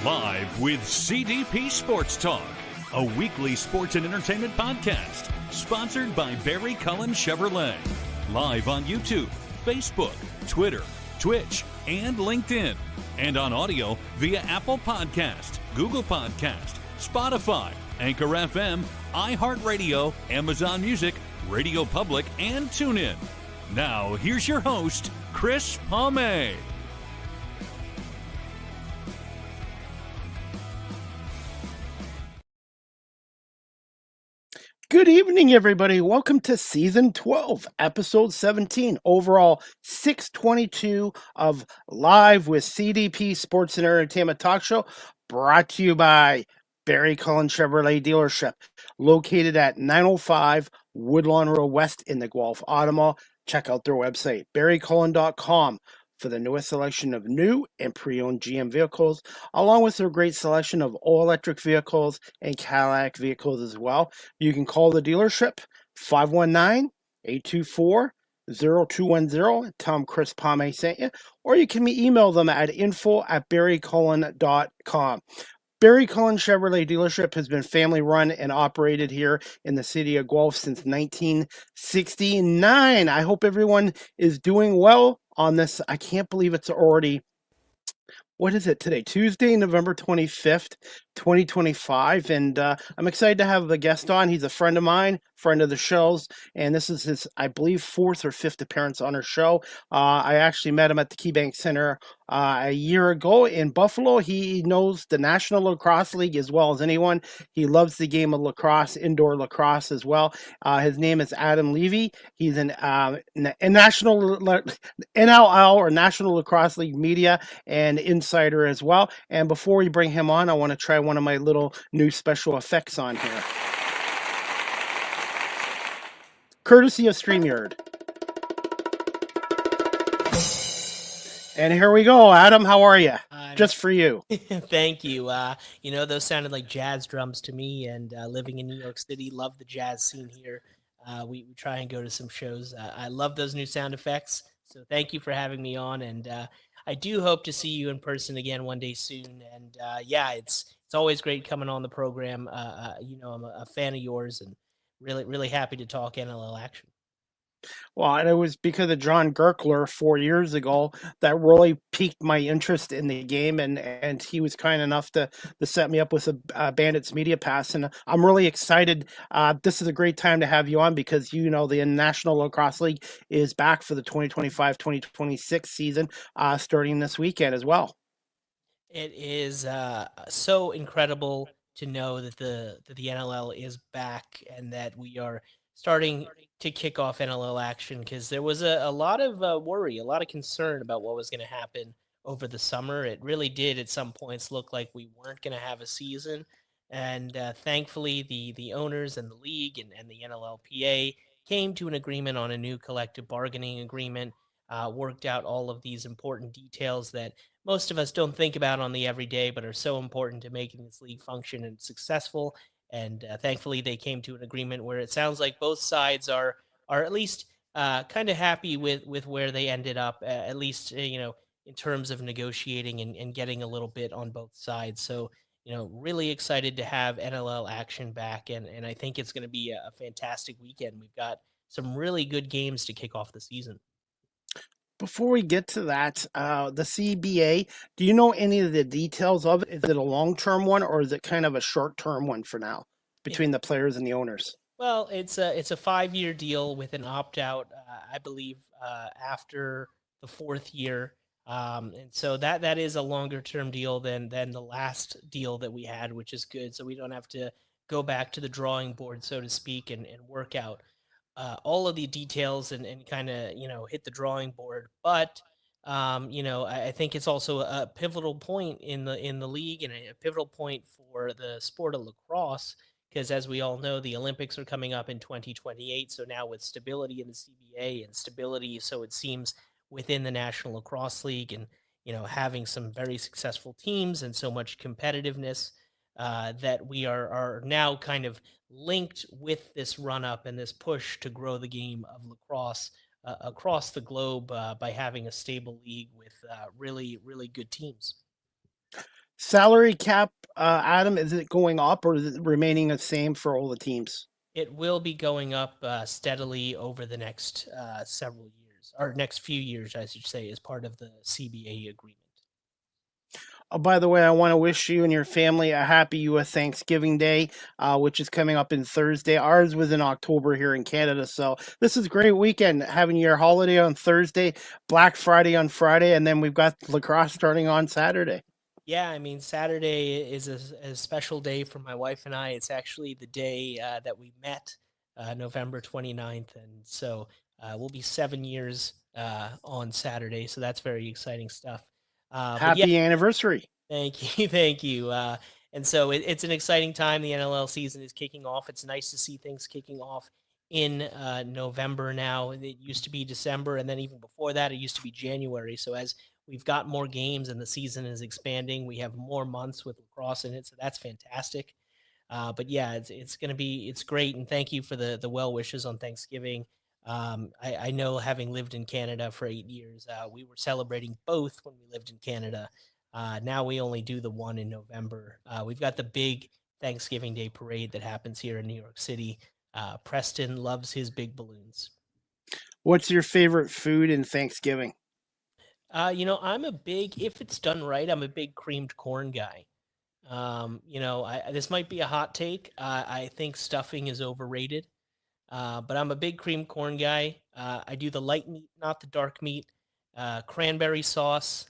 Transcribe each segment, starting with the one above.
Live with CDP Sports Talk, a weekly sports and entertainment podcast sponsored by Barry Cullen Chevrolet. Live on YouTube, Facebook, Twitter, Twitch, and LinkedIn. And on audio via Apple Podcast, Google Podcast, Spotify, Anchor FM, iHeartRadio, Amazon Music, Radio Public, and TuneIn. Now, here's your host, Chris Palme. Good evening, everybody. Welcome to Season 12, Episode 17, overall 622 of Live with CDP Sports and Entertainment Talk Show, brought to you by Barry Cullen Chevrolet Dealership, located at 905 Woodlawn Road West in the Guelph Auto Mall. Check out their website, barrycullen.com, for the newest selection of new and pre-owned GM vehicles, along with their great selection of all-electric vehicles and Cadillac vehicles as well. You can call the dealership, 519-824-0210. Tell them Chris Palme sent you. Or you can email them at info@barrycullen.com. Barry Cullen Chevrolet Dealership has been family-run and operated here in the city of Guelph since 1969. I hope everyone is doing well on this. I can't believe it's already, what is it today? Tuesday, November 25th, 2025. And I'm excited to have a guest on. He's a friend of mine, friend of the show's, and this is his, I believe, fourth or fifth appearance on our show. I actually met him at the KeyBank Center a year ago in Buffalo. He knows the National Lacrosse League as well as anyone. He loves the game of lacrosse, indoor lacrosse as well. His name is Adam Levi. He's an national NLL or National Lacrosse League media and insider as well. And before we bring him on, I want to try one of my little new special effects on here, courtesy of StreamYard. And here we go. Adam, how are you? Just for you. Thank you. Those sounded like jazz drums to me, and living in New York City, love the jazz scene here. We try and go to some shows. I love those new sound effects. So thank you for having me on. And I do hope to see you in person again one day soon. And it's always great coming on the program. I'm a fan of yours and really, really happy to talk NLL action. Well, and it was because of John Gerkler 4 years ago that really piqued my interest in the game, and he was kind enough to set me up with a Bandits Media Pass, and I'm really excited. This is a great time to have you on because, the National Lacrosse League is back for the 2025-2026 season starting this weekend as well. It is so incredible to know that the NLL is back and that we are starting to kick off NLL action, because there was a lot of worry, a lot of concern about what was going to happen over the summer. It really did at some points look like we weren't going to have a season. And thankfully, the owners and the league and the NLLPA came to an agreement on a new collective bargaining agreement, worked out all of these important details that most of us don't think about on the everyday, but are so important to making this league function and successful. And thankfully, they came to an agreement where it sounds like both sides are at least kind of happy with where they ended up, at least in terms of negotiating and getting a little bit on both sides. So really excited to have NLL action back, and I think it's going to be a fantastic weekend. We've got some really good games to kick off the season. Before we get to that, the CBA, do you know any of the details of it? Is it a long-term one, or is it kind of a short-term one for now between the players and the owners? Well, it's a 5-year deal with an opt-out, I believe, after the 4th year. And so that is a longer-term deal than the last deal that we had, which is good. So we don't have to go back to the drawing board, so to speak, and work out all of the details and kind of, hit the drawing board. But, I think it's also a pivotal point in the league and a pivotal point for the sport of lacrosse, because as we all know, the Olympics are coming up in 2028. So now with stability in the CBA and stability, so it seems, within the National Lacrosse League, and, having some very successful teams and so much competitiveness, that we are now kind of linked with this run-up and this push to grow the game of lacrosse across the globe by having a stable league with really, really good teams. Salary cap, Adam, is it going up or is it remaining the same for all the teams? It will be going up steadily over the next several years, or next few years, I should say, as part of the CBA agreement. Oh, by the way, I want to wish you and your family a happy U.S. Thanksgiving Day, which is coming up in Thursday. Ours was in October here in Canada, so this is a great weekend having your holiday on Thursday, Black Friday on Friday, and then we've got lacrosse starting on Saturday. Yeah, I mean, Saturday is a special day for my wife and I. It's actually the day that we met, November 29th. And so we'll be 7 years on Saturday. So that's very exciting stuff. But yeah, Happy anniversary. thank you, thank you. And so it's an exciting time. The NLL season is kicking off. It's nice to see things kicking off in November now. It used to be December, and then even before that, it used to be January. So as we've got more games and the season is expanding, we have more months with lacrosse in it. So that's fantastic. But yeah, it's going to be it's great, and thank you for the well wishes on Thanksgiving. I know, having lived in Canada for 8 years, we were celebrating both when we lived in Canada. Now we only do the one in November. We've got the big Thanksgiving Day parade that happens here in New York City. Preston loves his big balloons. What's your favorite food in Thanksgiving? I'm a big, if it's done right, I'm a big creamed corn guy. This might be a hot take. I think stuffing is overrated. But I'm a big cream corn guy. I do the light meat, not the dark meat. Cranberry sauce,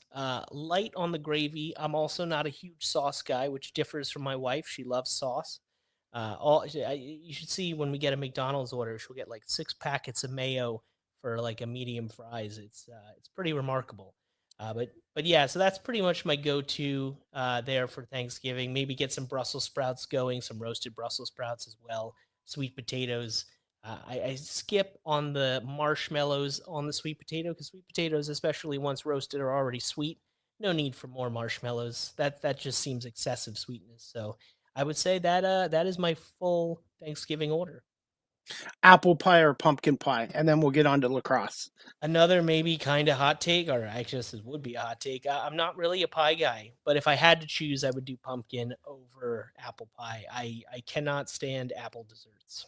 light on the gravy. I'm also not a huge sauce guy, which differs from my wife. She loves sauce. You should see when we get a McDonald's order, she'll get like 6 packets of mayo for like a medium fries. It's pretty remarkable. But yeah, so that's pretty much my go-to there for Thanksgiving. Maybe get some Brussels sprouts going, some roasted Brussels sprouts as well, sweet potatoes. I skip on the marshmallows on the sweet potato because sweet potatoes, especially once roasted, are already sweet. No need for more marshmallows. That just seems excessive sweetness. So I would say that that is my full Thanksgiving order. Apple pie or pumpkin pie? And then we'll get on to lacrosse. Another maybe kind of hot take, or actually this would be a hot take. I'm not really a pie guy, but if I had to choose, I would do pumpkin over apple pie. I cannot stand apple desserts.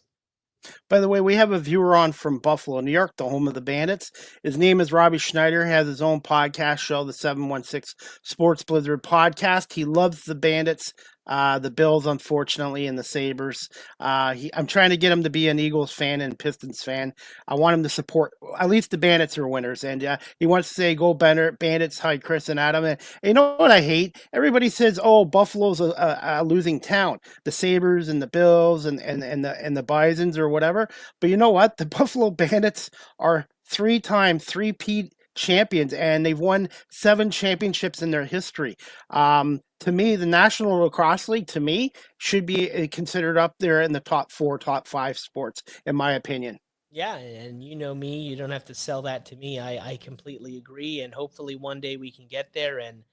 By the way, we have a viewer on from Buffalo, New York, the home of the Bandits. His name is Robbie Schneider. He has his own podcast show, the 716 Sports Blizzard podcast. He loves the Bandits, the Bills, unfortunately, and the Sabres. I'm trying to get him to be an Eagles fan and Pistons fan. I want him to support, at least the Bandits are winners. And he wants to say, go Bandits. Hi, Chris and Adam. And you know what I hate? Everybody says, oh, Buffalo's a losing town. The Sabres and the Bills and the Bisons or whatever. But you know what? The Buffalo Bandits are three-time three-peat champions, and they've won 7 championships in their history. To me, the National Lacrosse League, to me, should be considered up there in the top 4, top 5 sports, in my opinion. Yeah, and you know me, you don't have to sell that to me. I completely agree, and hopefully one day we can get there. And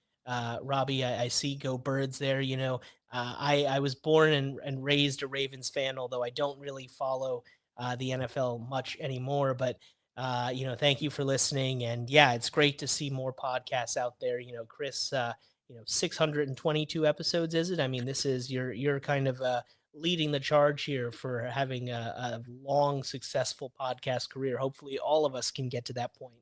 Robbie, I see go Birds there. I was born and raised a Ravens fan, although I don't really follow the NFL much anymore. But thank you for listening, and yeah, it's great to see more podcasts out there. Chris, 622 episodes, is it? I mean, this is you're kind of leading the charge here for having a long, successful podcast career. Hopefully, all of us can get to that point.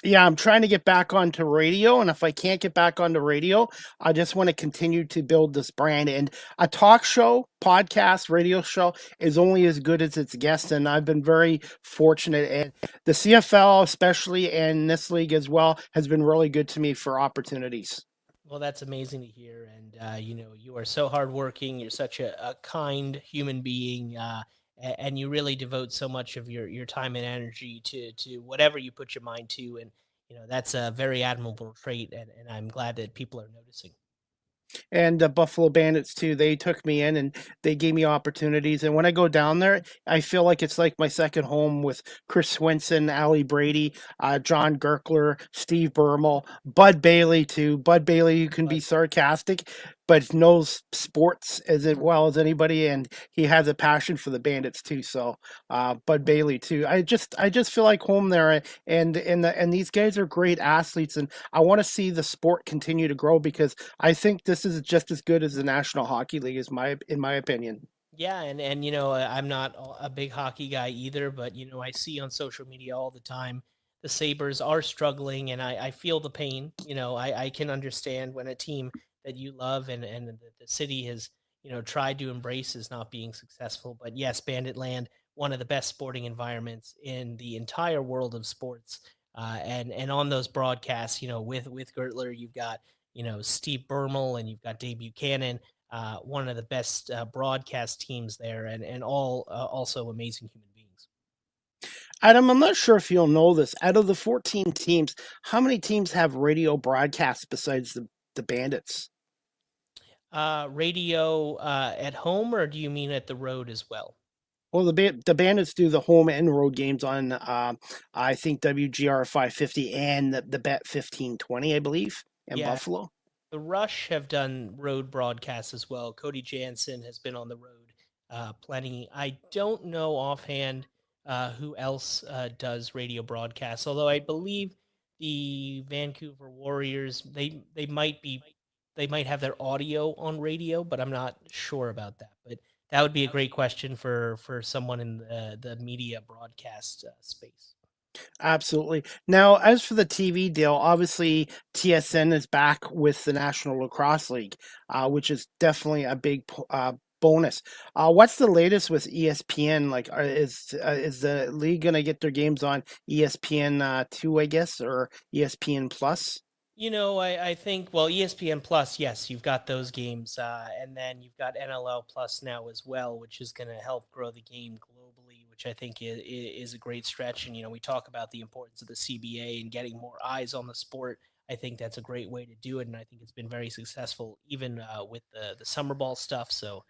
I'm trying to get back onto radio, and if I can't get back onto radio, I just want to continue to build this brand. And a talk show, podcast, radio show is only as good as its guests, and I've been very fortunate. And the CFL, especially, and this league as well, has been really good to me for opportunities. Well, that's amazing to hear, and you are so hardworking. You're such a kind human being. And you really devote so much of your time and energy to whatever you put your mind to, and that's a very admirable trait, and I'm glad that people are noticing. And the Buffalo Bandits too, they took me in and they gave me opportunities, and when I go down there, I feel like it's like my second home with Chris Swinson, Ali Brady, John Gerkler, Steve Bermel, Bud Bailey too. Bud Bailey, you can be sarcastic, but knows sports as well as anybody, and he has a passion for the Bandits too. So, Bud Bailey too. I just feel like home there, and these guys are great athletes, and I want to see the sport continue to grow because I think this is just as good as the National Hockey League, is my in my opinion. Yeah, and I'm not a big hockey guy either, but I see on social media all the time the Sabres are struggling, and I feel the pain. I can understand when a team that you love and the city has tried to embrace is not being successful. But yes, Bandit Land, one of the best sporting environments in the entire world of sports, and on those broadcasts, with Gertler, you've got Steve Bermel and you've got Dave Buchanan, one of the best broadcast teams there, and all also amazing human beings. Adam, I'm not sure if you'll know this. Out of the 14 teams, how many teams have radio broadcasts besides the Bandits? Radio at home, or do you mean at the road as well? Well, the Bandits do the home and road games on, I think, WGR 550 and the Bet 1520, I believe, in Yeah, Buffalo. the Rush have done road broadcasts as well. Cody Jansen has been on the road plenty. I don't know offhand who else does radio broadcasts, although I believe the Vancouver Warriors they might have their audio on radio, but I'm not sure about that. But that would be a great question for someone in the media broadcast space. Absolutely. Now, as for the TV deal, obviously TSN is back with the National Lacrosse League, which is definitely a big bonus. What's the latest with ESPN? Like, is the league gonna get their games on ESPN two, I guess, or ESPN Plus? I think, well, ESPN Plus, yes, you've got those games, and then you've got NLL Plus now as well, which is going to help grow the game globally, which I think is a great stretch. And we talk about the importance of the CBA and getting more eyes on the sport. I think that's a great way to do it, and I think it's been very successful, even with the summer ball stuff. So,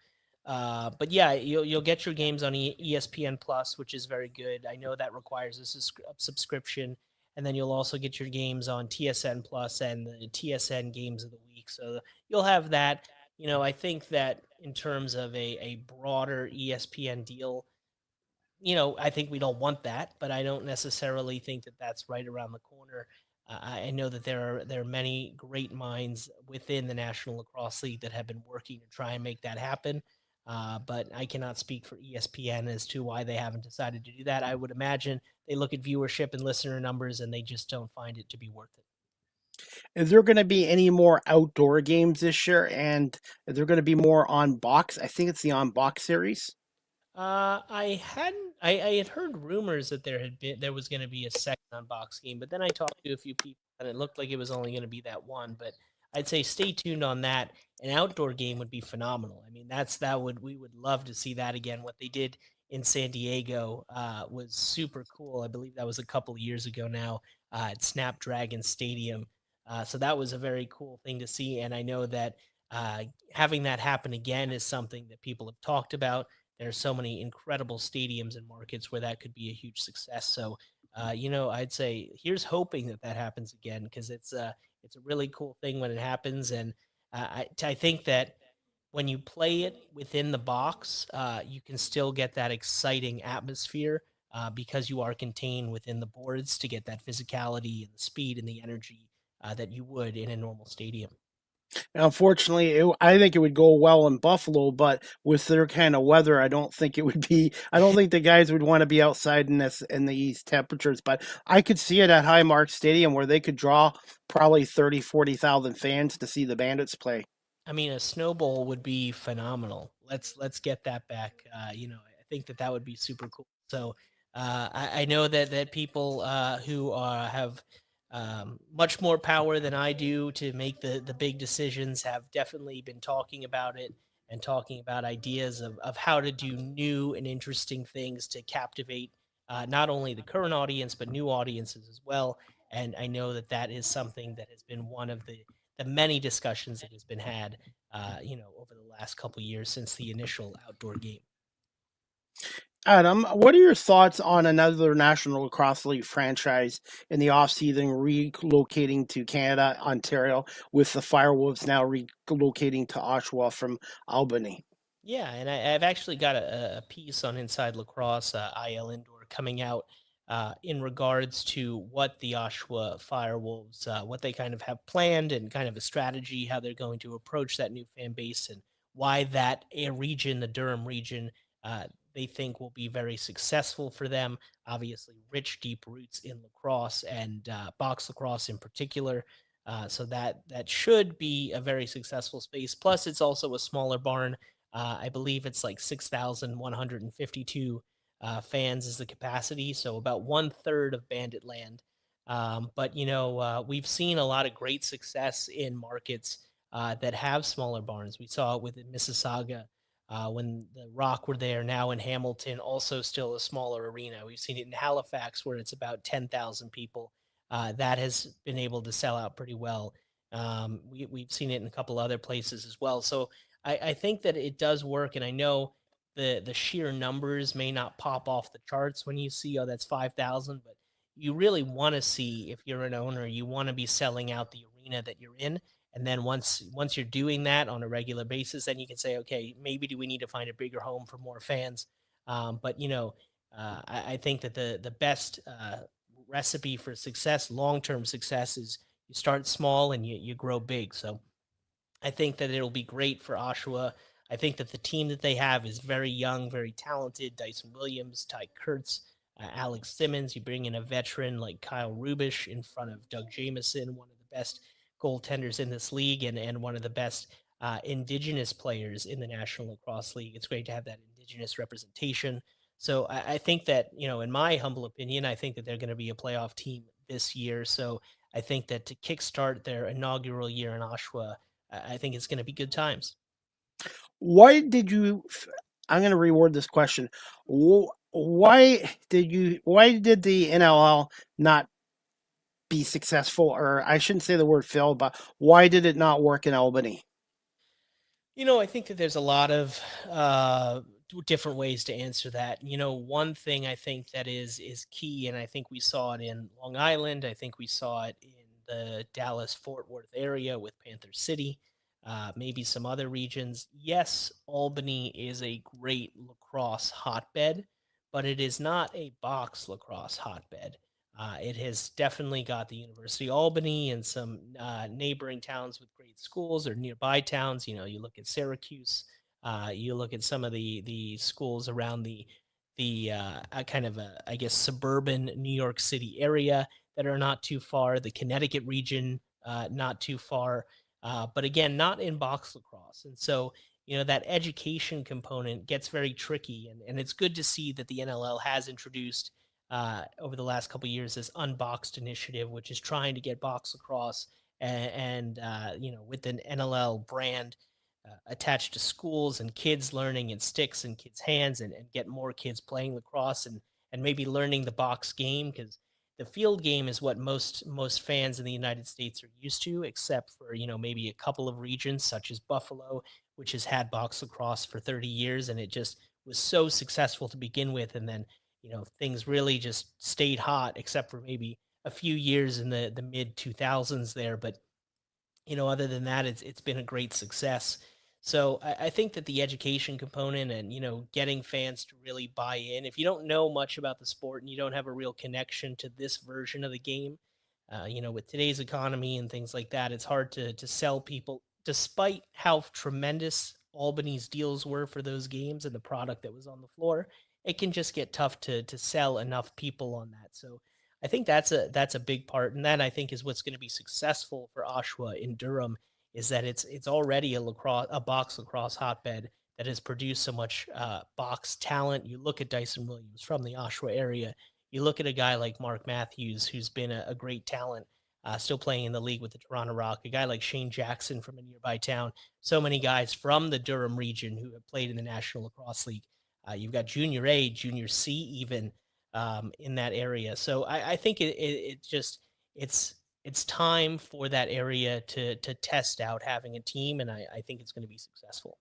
but yeah, you'll get your games on ESPN Plus, which is very good. I know that requires a subscription, and then you'll also get your games on TSN Plus and the TSN Games of the Week. So you'll have that. I think that in terms of a broader ESPN deal, I think we don't want that, but I don't necessarily think that that's right around the corner. I know that there are many great minds within the National Lacrosse League that have been working to try and make that happen. But I cannot speak for ESPN as to why they haven't decided to do that. I would imagine they look at viewership and listener numbers and they just don't find it to be worth it. Is there going to be any more outdoor games this year? And is there going to be more on box? I think it's the on box series. I hadn't. I had heard rumors that there was going to be a second unbox game, but then I talked to a few people and it looked like it was only going to be that one. But I'd say stay tuned on that. An outdoor game would be phenomenal. I mean, we would love to see that again. What they did in San Diego was super cool. I believe that was a couple of years ago now at Snapdragon Stadium. So that was a very cool thing to see, and I know that having that happen again is something that people have talked about. There are so many incredible stadiums and markets where that could be a huge success. So, I'd say here's hoping that that happens again because it's a really cool thing when it happens, and I think that when you play it within the box, you can still get that exciting atmosphere because you are contained within the boards to get that physicality and the speed and the energy that you would in a normal stadium. Unfortunately, I think it would go well in Buffalo, but with their kind of weather, I don't think it would be. I don't think the guys would want to be outside in these temperatures. But I could see it at Highmark Stadium where they could draw probably 30, 40,000 fans to see the Bandits play. I mean, a snowball would be phenomenal. Let's get that back. I think that would be super cool. So I know that people who have much more power than I do to make the big decisions have definitely been talking about it and talking about ideas of how to do new and interesting things to captivate not only the current audience but new audiences as well. And I know that that is something that has been one of the many discussions that has been had, over the last couple of years since the initial outdoor game. Adam, what are your thoughts on another National Lacrosse League franchise in the offseason relocating to Canada, Ontario, with the Firewolves now relocating to Oshawa from Albany? Yeah, and I've actually got a piece on Inside Lacrosse, IL Indoor, coming out in regards to what the Oshawa Firewolves, what they kind of have planned and kind of a strategy, how they're going to approach that new fan base and why that region, the Durham region, uh, they think will be very successful for them. Obviously, rich, deep roots in lacrosse and box lacrosse in particular. So that should be a very successful space. Plus, it's also a smaller barn. I believe it's like 6,152 fans is the capacity, so about one third of Bandit Land. But we've seen a lot of great success in markets that have smaller barns. We saw it with Mississauga when the Rock were there. Now in Hamilton, also still a smaller arena. We've seen it in Halifax where it's about 10,000 people. That has been able to sell out pretty well. We've seen it in a couple other places as well. So I think that it does work, and I know the sheer numbers may not pop off the charts when you see, oh, that's 5,000, but you really want to see, if you're an owner, you want to be selling out the arena that you're in. And then once you're doing that on a regular basis, then you can say, okay, maybe do we need to find a bigger home for more fans? But I think that the best recipe for success, long term success, is you start small and you grow big. So I think that it'll be great for Oshawa. I think that the team that they have is very young, very talented. Dyson Williams, Ty Kurtz, Alex Simmons. You bring in a veteran like Kyle Rubish in front of Doug Jameson, one of the best goaltenders in this league and one of the best Indigenous players in the National Lacrosse League. It's great to have that Indigenous representation. So I think that, in my humble opinion, I think that they're going to be a playoff team this year. So I think that to kickstart their inaugural year in Oshawa, I think it's going to be good times. Why did you? I'm going to reword this question. Why did the NLL not be successful? Or I shouldn't say the word fail, but why did it not work in Albany? I think that there's a lot of different ways to answer that. One thing I think that is key, and I think we saw it in Long Island. I think we saw it in the Dallas Fort Worth area with Panther City, maybe some other regions. Yes, Albany is a great lacrosse hotbed, but it is not a box lacrosse hotbed. It has definitely got the University of Albany and some neighboring towns with great schools or nearby towns. You look at Syracuse, you look at some of the schools around the kind of I guess suburban New York City area that are not too far. The Connecticut region, not too far, but again, not in box lacrosse. And so that education component gets very tricky, and it's good to see that the NLL has introduced over the last couple of years this Unboxed initiative, which is trying to get box lacrosse and with an NLL brand attached to schools and kids learning and sticks in kids' hands and get more kids playing lacrosse and maybe learning the box game, because the field game is what most fans in the United States are used to, except for maybe a couple of regions such as Buffalo, which has had box lacrosse for 30 years, and it just was so successful to begin with, and then things really just stayed hot, except for maybe a few years in the mid 2000s there. But other than that, it's been a great success. So I think that the education component and getting fans to really buy in. If you don't know much about the sport and you don't have a real connection to this version of the game, with today's economy and things like that, it's hard to sell people. Despite how tremendous Albany's deals were for those games and the product that was on the floor, it can just get tough to sell enough people on that. So I think that's a big part, and that I think is what's going to be successful for Oshawa in Durham, is that it's already a box lacrosse hotbed that has produced so much box talent. You look at Dyson Williams from the Oshawa area. You look at a guy like Mark Matthews, who's been a great talent, still playing in the league with the Toronto Rock. A guy like Shane Jackson from a nearby town. So many guys from the Durham region who have played in the National Lacrosse League. You've got Junior A, Junior C, even in that area. So I think it just it's time for that area to test out having a team, and I think it's going to be successful.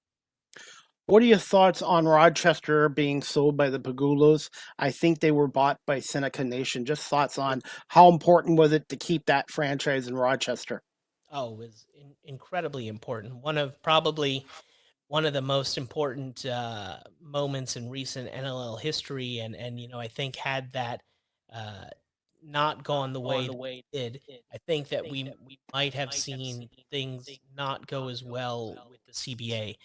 What are your thoughts on Rochester being sold by the Pagulos? I think they were bought by Seneca Nation. Just thoughts on how important was it to keep that franchise in Rochester? Oh, it was incredibly important. One of the most important moments in recent NLL history, and I think had that uh, not gone the way that it did, I think that we might have seen things not go as well with the CBA.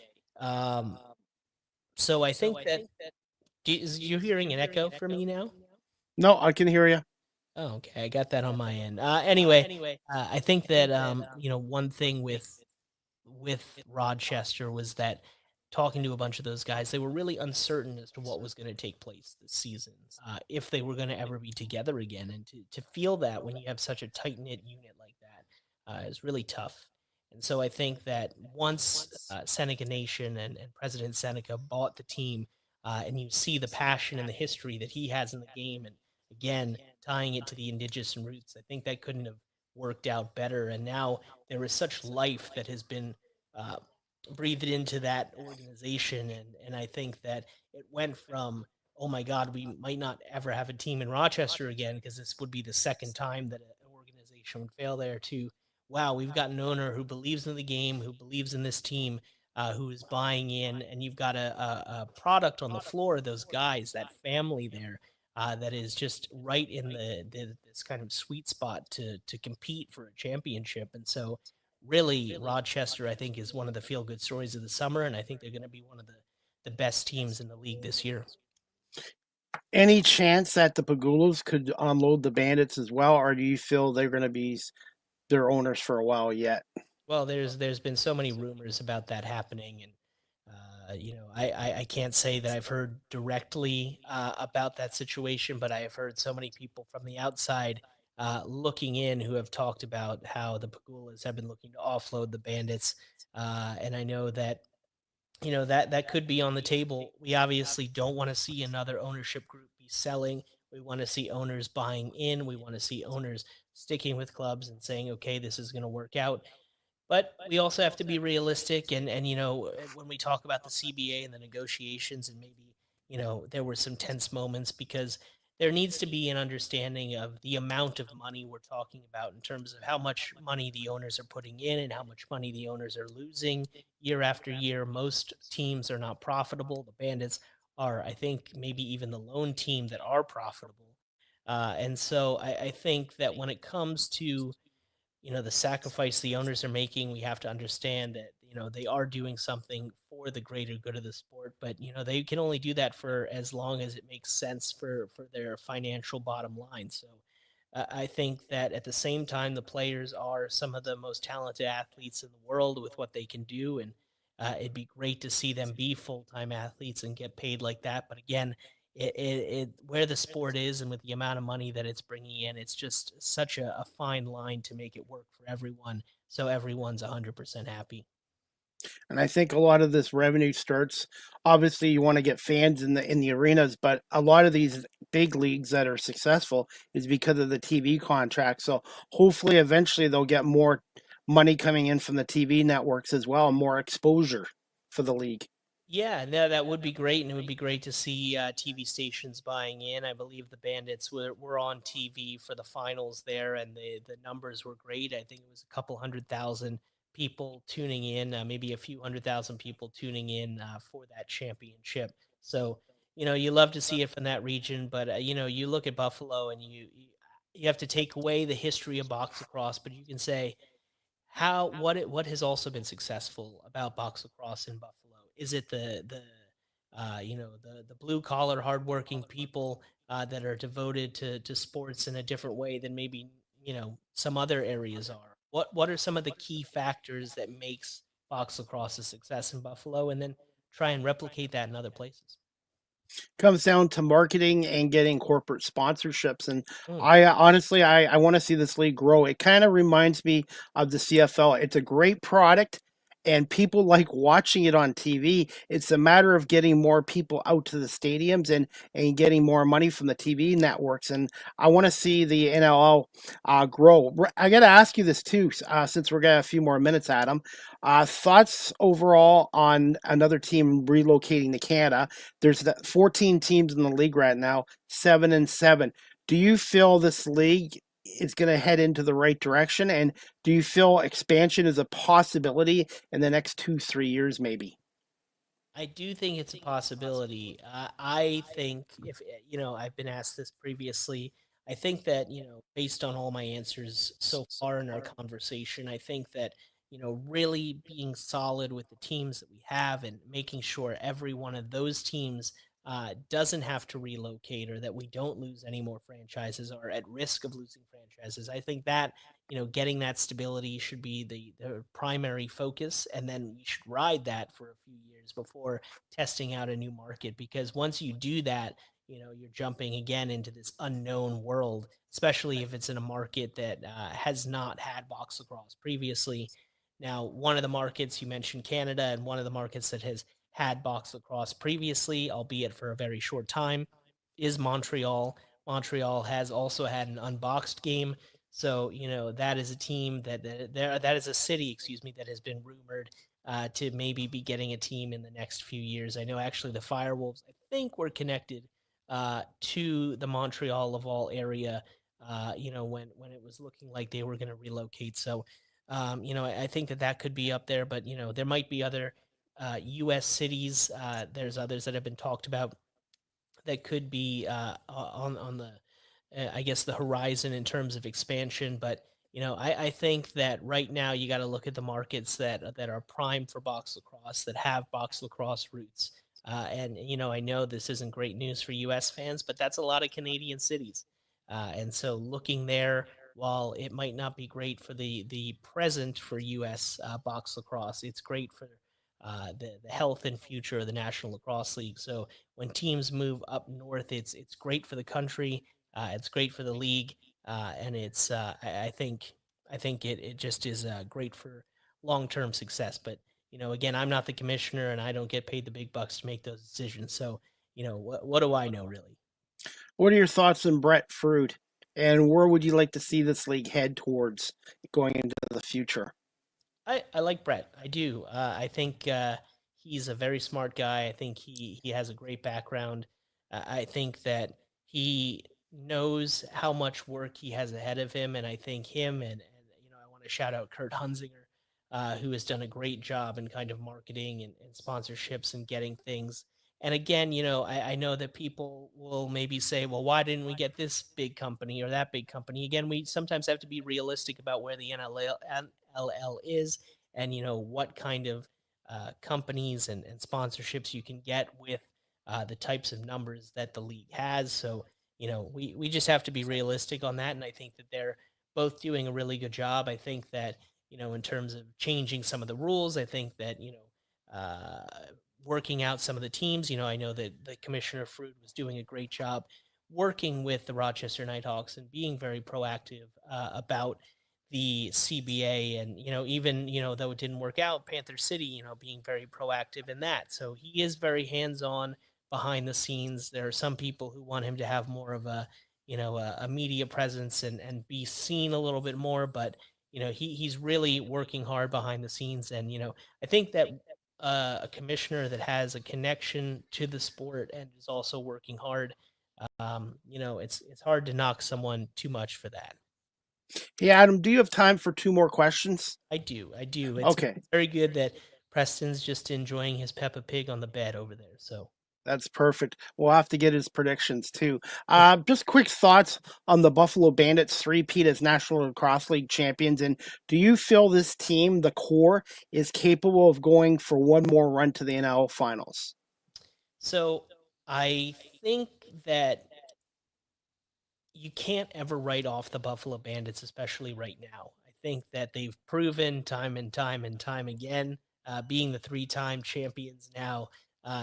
So I think that you're hearing an echo for me now. No, I can hear you. Oh, okay, I got that on my end. Anyway, I think that one thing with Rochester was that talking to a bunch of those guys, they were really uncertain as to what was going to take place this season, if they were going to ever be together again, and to feel that when you have such a tight knit unit like that is really tough. And so I think that once Seneca Nation and President Seneca bought the team, and you see the passion and the history that he has in the game, and again tying it to the indigenous roots, I think that couldn't have worked out better. And now there is such life that has been uh, breathed into that organization, and I think that it went from, oh my God, we might not ever have a team in Rochester again because this would be the second time that an organization would fail there, to wow, we've got an owner who believes in the game, who believes in this team, who is buying in, and you've got a product on the floor, those guys, that family there, that is just right in this kind of sweet spot to compete for a championship. And so really Rochester, I think, is one of the feel good stories of the summer, and I think they're going to be one of the best teams in the league this year. Any chance that the Pagulos could unload the Bandits as well, or do you feel they're going to be their owners for a while yet? Well, there's been so many rumors about that happening, and I can't say that I've heard directly about that situation, but I have heard so many people from the outside looking in who have talked about how the Pagulas have been looking to offload the Bandits, and I know that that could be on the table. We obviously don't want to see another ownership group be selling. We want to see owners buying in. We want to see owners sticking with clubs and saying, okay, this is going to work out. But we also have to be realistic, and when we talk about the CBA and the negotiations, and maybe there were some tense moments because there needs to be an understanding of the amount of money we're talking about in terms of how much money the owners are putting in and how much money the owners are losing year after year. Most teams are not profitable. The Bandits are, I think, maybe even the lone team that are profitable. And so I think that when it comes to the sacrifice the owners are making, we have to understand that they are doing something for the greater good of the sport, but they can only do that for as long as it makes sense for their financial bottom line. So I think that at the same time, the players are some of the most talented athletes in the world with what they can do, and it'd be great to see them be full-time athletes and get paid like that. But again, where the sport is and with the amount of money that it's bringing in, it's just such a fine line to make it work for everyone, so everyone's 100% happy. And I think a lot of this revenue starts. Obviously, you want to get fans in the arenas, but a lot of these big leagues that are successful is because of the TV contract. So hopefully, eventually, they'll get more money coming in from the TV networks as well, more exposure for the league. Yeah, no, that would be great, and it would be great to see TV stations buying in. I believe the Bandits were on TV for the finals there, and the numbers were great. I think it was a couple 100,000 people tuning in, maybe a few 100,000 people tuning in for that championship. So you love to see it from that region, but you look at Buffalo, and you have to take away the history of box lacrosse, but you can say what has also been successful about box lacrosse in Buffalo? Is it the blue collar hardworking people that are devoted to sports in a different way than maybe some other areas are? What are some of the key factors that makes box lacrosse a success in Buffalo, and then try and replicate that in other places? Comes down to marketing and getting corporate sponsorships. And Mm. I honestly, I want to see this league grow. It kind of reminds me of the CFL. It's a great product, and people like watching it on TV. It's a matter of getting more people out to the stadiums and getting more money from the TV networks. And I want to see the NLL grow. I got to ask you this too, since we're got a few more minutes, Adam. Thoughts overall on another team relocating to Canada? There's 14 teams in the league right now, 7-7. Do you feel this league is going to head into the right direction? And do you feel expansion is a possibility in the next 2-3 years, maybe? I do think it's a possibility. I think if I've been asked this previously. I think that based on all my answers so far in our conversation, I think that really being solid with the teams that we have and making sure every one of those teams doesn't have to relocate or that we don't lose any more franchises or at risk of losing franchises. I think that getting that stability should be the primary focus, and then we should ride that for a few years before testing out a new market. Because once you do that, you're jumping again into this unknown world, especially if it's in a market that has not had box lacrosse previously. Now, one of the markets you mentioned, Canada, and one of the markets that has had box lacrosse previously, albeit for a very short time, is Montreal. Montreal has also had an unboxed game, so that is a team that is a city, excuse me, that has been rumored to maybe be getting a team in the next few years. I know actually the Firewolves, I think, were connected to the Montreal Laval area. When it was looking like they were going to relocate. So, I think that could be up there, but there might be other U.S. cities. There's others that have been talked about that could be on the I guess the horizon in terms of expansion. But I think that right now you got to look at the markets that are primed for box lacrosse, that have box lacrosse roots. And I know this isn't great news for U.S. fans, but that's a lot of Canadian cities. And so looking there, while it might not be great for the present for U.S. Box lacrosse, it's great for the health and future of the National Lacrosse League. So when teams move up north, it's great for the country, it's great for the league, and it's I think it just is great for long term success. But again, I'm not the commissioner, and I don't get paid the big bucks to make those decisions. So what do I know really? What are your thoughts on Brett Fruit? And where would you like to see this league head towards going into the future? I like Brett. I do. I think he's a very smart guy. I think he has a great background. I think that he knows how much work he has ahead of him, and I think him and I want to shout out Kurt Hunzinger, who has done a great job in kind of marketing and sponsorships and getting things. And again, I know that people will maybe say, well, why didn't we get this big company or that big company? Again, we sometimes have to be realistic about where the NLL is, and what kind of companies and sponsorships you can get with the types of numbers that the league has. So we just have to be realistic on that, and I think that they're both doing a really good job. I think that in terms of changing some of the rules, I think that working out some of the teams. I know that the Commissioner Fruit was doing a great job working with the Rochester Nighthawks and being very proactive about the CBA. And even though it didn't work out, Panther City being very proactive in that. So he is very hands-on behind the scenes. There are some people who want him to have more of a media presence and be seen a little bit more, but he's really working hard behind the scenes. And I think that a commissioner that has a connection to the sport and is also working hard, it's hard to knock someone too much for that. Hey, Adam, do you have time for two more questions? I do. I do. It's Okay, very good that Preston's just enjoying his Peppa Pig on the bed over there. So that's perfect. We'll have to get his predictions too. Just quick thoughts on the Buffalo Bandits three-peat as National Lacrosse League champions. And do you feel this team, the core, is capable of going for one more run to the NL finals? so I think that you can't ever write off the Buffalo Bandits, especially right now. I think that they've proven time and time and time again, being the three-time champions now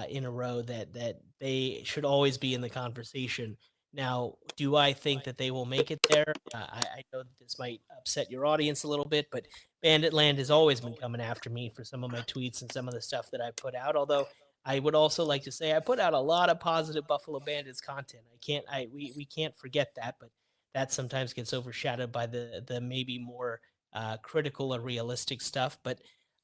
in a row, that they should always be in the conversation. Now, do I think that they will make it there? I know that this might upset your audience a little bit, but Bandit Land has always been coming after me for some of my tweets and some of the stuff that I put out. Although I would also like to say I put out a lot of positive Buffalo Bandits content. We can't forget that, but that sometimes gets overshadowed by the maybe more critical or realistic stuff. But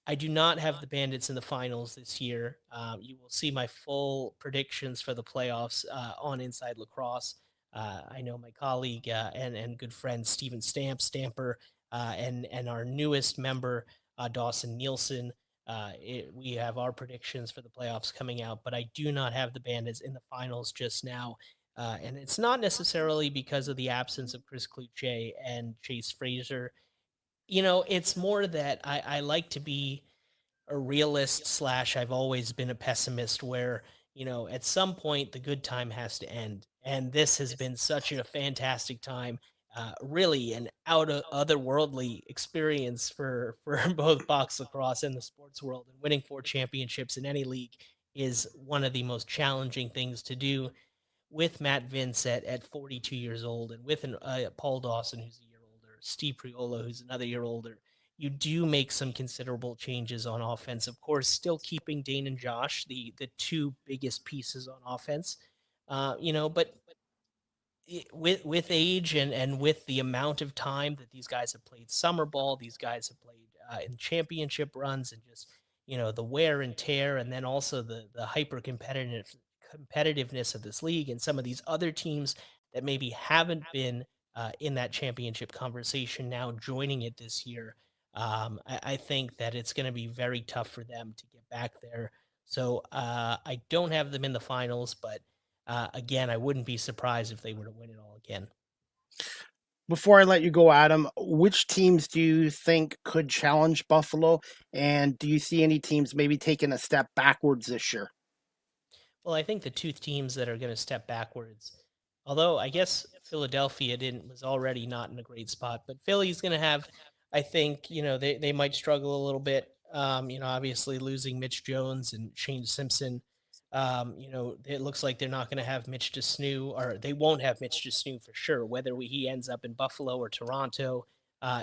I do not have the Bandits in the finals this year. You will see my full predictions for the playoffs on Inside Lacrosse. I know my colleague and good friend Steven Stamper and our newest member Dawson Nielsen. We have our predictions for the playoffs coming out, but I do not have the Bandits in the finals just now. And it's not necessarily because of the absence of Chris Cloutier and Chase Fraser. It's more that I like to be a realist slash I've always been a pessimist where, at some point the good time has to end. And this has been such a fantastic time, really an out of otherworldly experience for both box lacrosse and the sports world. And winning 4 championships in any league is one of the most challenging things to do with Matt Vince at 42 years old and with Paul Dawson, who's a year older, Steve Priola, who's another year older. You do make some considerable changes on offense. Of course, still keeping Dane and Josh, the two biggest pieces on offense. But with age and with the amount of time that these guys have played summer ball, these guys have played in championship runs, and just the wear and tear, and then also the hyper competitiveness of this league and some of these other teams that maybe haven't been in that championship conversation now joining it this year. I think that it's going to be very tough for them to get back there. So I don't have them in the finals, but again, I wouldn't be surprised if they were to win it all again. Before I let you go, Adam, which teams do you think could challenge Buffalo? And do you see any teams maybe taking a step backwards this year? Well, I think the two teams that are going to step backwards, although I guess Philadelphia was already not in a great spot, but Philly's going to have, I think, they might struggle a little bit. Obviously losing Mitch Jones and Shane Simpson. It looks like they're not going to have Mitch DeSnoo, or they won't have Mitch DeSnoo for sure. Whether he ends up in Buffalo or Toronto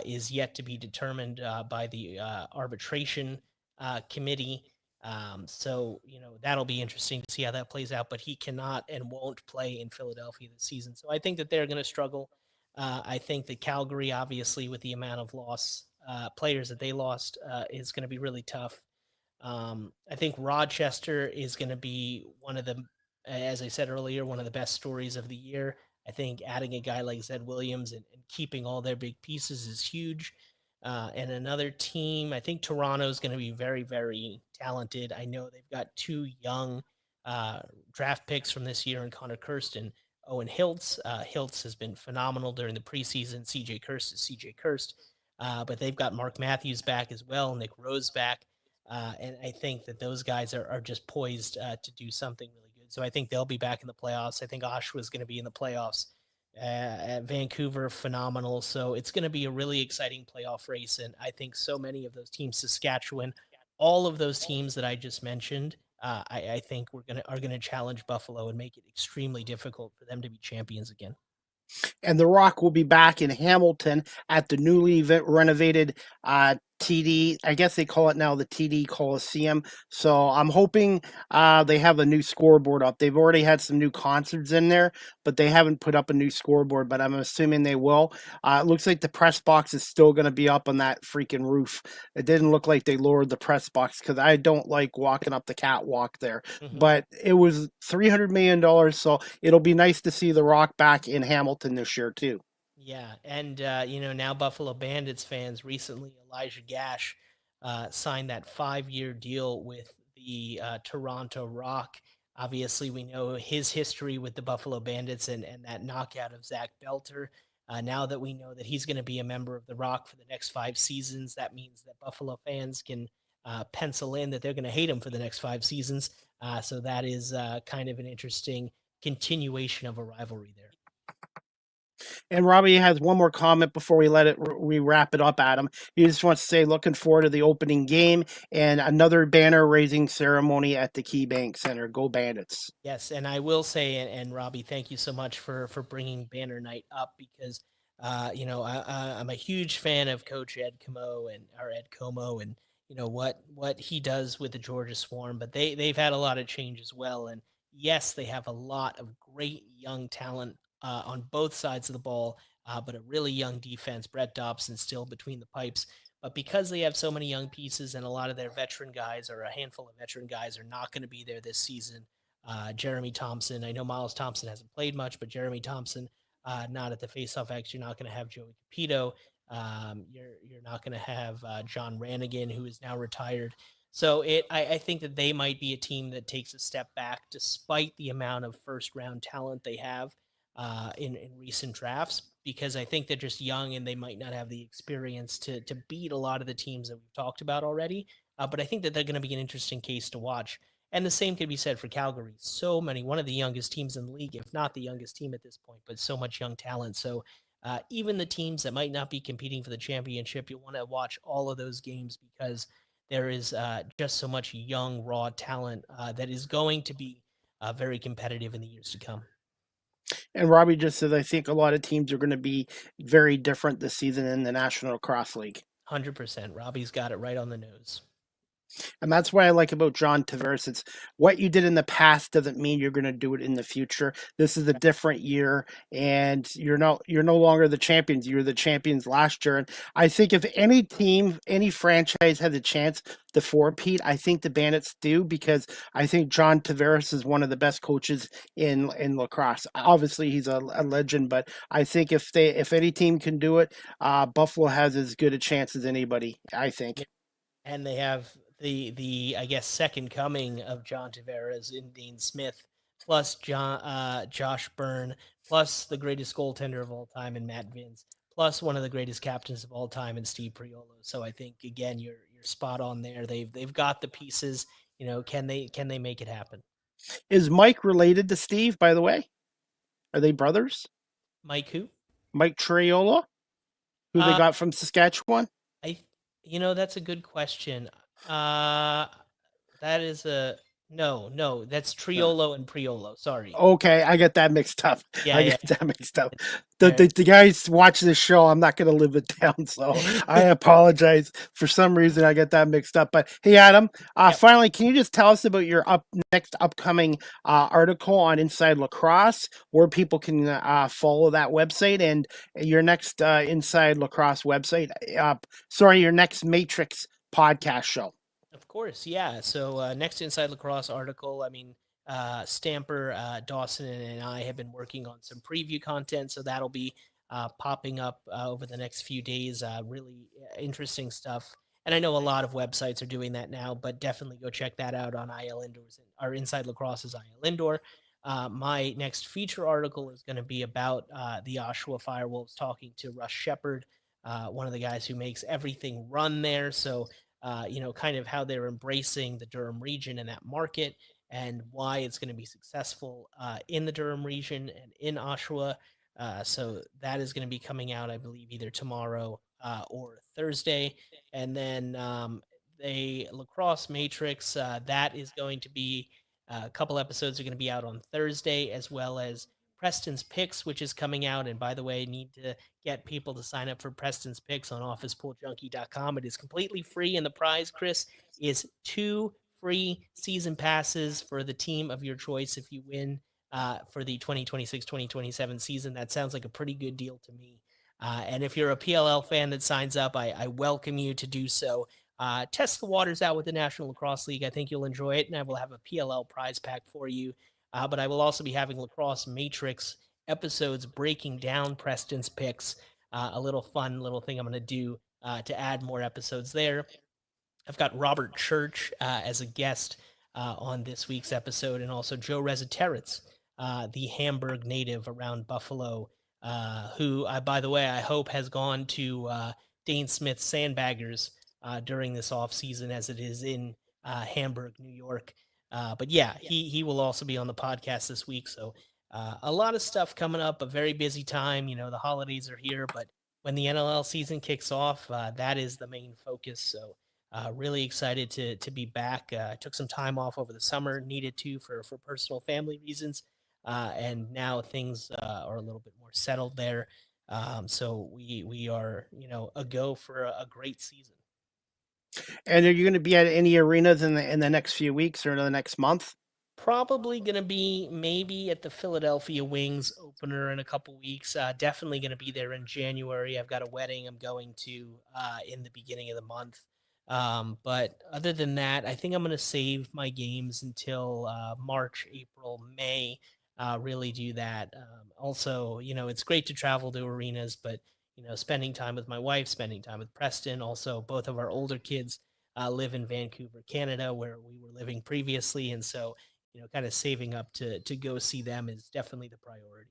is yet to be determined by the arbitration committee. That'll be interesting to see how that plays out, but he cannot and won't play in Philadelphia this season. So I think that they're going to struggle. I think that Calgary, obviously, with the amount of players that they lost, is going to be really tough. I think Rochester is going to be one of the, as I said earlier, one of the best stories of the year. I think adding a guy like Zed Williams and keeping all their big pieces is huge. And another team, I think Toronto is going to be very, very talented. I know they've got two young draft picks from this year in Connor Kirsten, Owen Hiltz. Hiltz has been phenomenal during the preseason. CJ Kirst is CJ Kirst. But they've got Mark Matthews back as well, Nick Rose back. And I think that those guys are just poised to do something really good. So I think they'll be back in the playoffs. I think Oshawa is going to be in the playoffs. At Vancouver, phenomenal. So it's going to be a really exciting playoff race. And I think so many of those teams, Saskatchewan, all of those teams that I just mentioned, I think are going to challenge Buffalo and make it extremely difficult for them to be champions again. And The Rock will be back in Hamilton at the newly renovated TD. I guess they call it now the TD Coliseum. So I'm hoping they have a new scoreboard up. They've already had some new concerts in there, but they haven't put up a new scoreboard, but I'm assuming they will. It looks like the press box is still going to be up on that freaking roof. It didn't look like they lowered the press box because I don't like walking up the catwalk there. Mm-hmm. But it was $300 million, so it'll be nice to see The Rock back in Hamilton this year too. Yeah, and now Buffalo Bandits fans recently, Elijah Gash signed that 5-year deal with the Toronto Rock. Obviously, we know his history with the Buffalo Bandits and that knockout of Zach Belter. Now that we know that he's going to be a member of the Rock for the next 5 seasons, that means that Buffalo fans can pencil in that they're going to hate him for the next 5 seasons. So that is kind of an interesting continuation of a rivalry there. And Robbie has one more comment before we wrap it up, Adam. He just wants to say, looking forward to the opening game and another banner raising ceremony at the Key Bank Center. Go Bandits! Yes, and I will say, and Robbie, thank you so much for bringing Banner Night up because, I'm a huge fan of Coach Ed Como, and what he does with the Georgia Swarm. But they've had a lot of change as well, and yes, they have a lot of great young talent on both sides of the ball, but a really young defense. Brett Dobson still between the pipes. But because they have so many young pieces and a lot of their veteran guys, or a handful of veteran guys, are not going to be there this season, Jeremy Thompson. I know Miles Thompson hasn't played much, but Jeremy Thompson, not at the faceoff X. You're not going to have Joey Capito. You're not going to have John Rannigan, who is now retired. So I think that they might be a team that takes a step back, despite the amount of first round talent they have in recent drafts, because I think they're just young and they might not have the experience to beat a lot of the teams that we've talked about already. But I think that they're going to be an interesting case to watch. And the same could be said for Calgary. So many, one of the youngest teams in the league, if not the youngest team at this point, but so much young talent. So even the teams that might not be competing for the championship, you'll want to watch all of those games because there is just so much young, raw talent that is going to be very competitive in the years to come. And Robbie just says, I think a lot of teams are going to be very different this season in the National Lacrosse League. 100%. Robbie's got it right on the nose. And that's what I like about John Tavares. It's what you did in the past doesn't mean you're going to do it in the future. This is a different year, and you're no longer the champions. You're the champions last year. And I think if any team, any franchise has a chance to four-peat, I think the Bandits do, because I think John Tavares is one of the best coaches in lacrosse. Obviously, he's a legend, but I think if any team can do it, Buffalo has as good a chance as anybody, I think. And they have the I guess second coming of John Tavares in Dean Smith, plus Josh Byrne, plus the greatest goaltender of all time in Matt Vince, plus one of the greatest captains of all time in Steve Priolo. So I think again you're spot on there. They've got the pieces. Can they make it happen? Is Mike related to Steve, by the way? Are they brothers? Mike who? Mike Triolo, who they got from Saskatchewan? That's a good question. That is no, that's Triolo and Priolo. Sorry. Okay, I get that mixed up. Yeah, I get that mixed up. The guys watch this show. I'm not going to live it down, so I apologize. For some reason, I get that mixed up. But hey, Adam, finally, can you just tell us about your next upcoming article on Inside Lacrosse, where people can follow that website, and your next Inside Lacrosse website? Your next Matrix podcast show. Of course, yeah. So next Inside Lacrosse article, Stamper, Dawson, and I have been working on some preview content, so that'll be popping up over the next few days. Really interesting stuff. And I know a lot of websites are doing that now, but definitely go check that out on IL Indoors. Our Inside Lacrosse is IL Indoor. My next feature article is going to be about the Oshawa Firewolves, talking to Russ Shepard, one of the guys who makes everything run there. So kind of how they're embracing the Durham region and that market, and why it's going to be successful in the Durham region and in Oshawa. So that is going to be coming out, I believe, either tomorrow or Thursday. And then the Lacrosse Matrix, that is going to be a couple episodes are going to be out on Thursday, as well as Preston's Picks, which is coming out. And by the way, need to get people to sign up for Preston's Picks on officepooljunkie.com. It is completely free, and the prize, Chris, is 2 free season passes for the team of your choice if you win for the 2026-2027 season. That sounds like a pretty good deal to me. And if you're a PLL fan that signs up, I welcome you to do so. Test the waters out with the National Lacrosse League. I think you'll enjoy it, and I will have a PLL prize pack for you. But I will also be having Lacrosse Matrix episodes breaking down Preston's Picks, a little fun little thing I'm going to do to add more episodes there. I've got Robert Church as a guest on this week's episode, and also Joe Rezateritz, the Hamburg native around Buffalo, who, by the way, I hope has gone to Dane Smith's Sandbaggers during this off season, as it is in Hamburg, New York. But yeah, he will also be on the podcast this week. So a lot of stuff coming up, a very busy time. The holidays are here, but when the NLL season kicks off, that is the main focus. So really excited to be back. I took some time off over the summer, needed to for personal family reasons, and now things are a little bit more settled there. So we are a go for a great season. And are you going to be at any arenas in the next few weeks or the next month? Probably going to be maybe at the Philadelphia Wings opener in a couple weeks. Definitely going to be there in January. I've got a wedding I'm going to in the beginning of the month. But other than that, I think I'm going to save my games until March, April, May. Really do that. Also, it's great to travel to arenas, but spending time with my wife, spending time with Preston. Also, both of our older kids live in Vancouver, Canada, where we were living previously, and so kind of saving up to go see them is definitely the priority.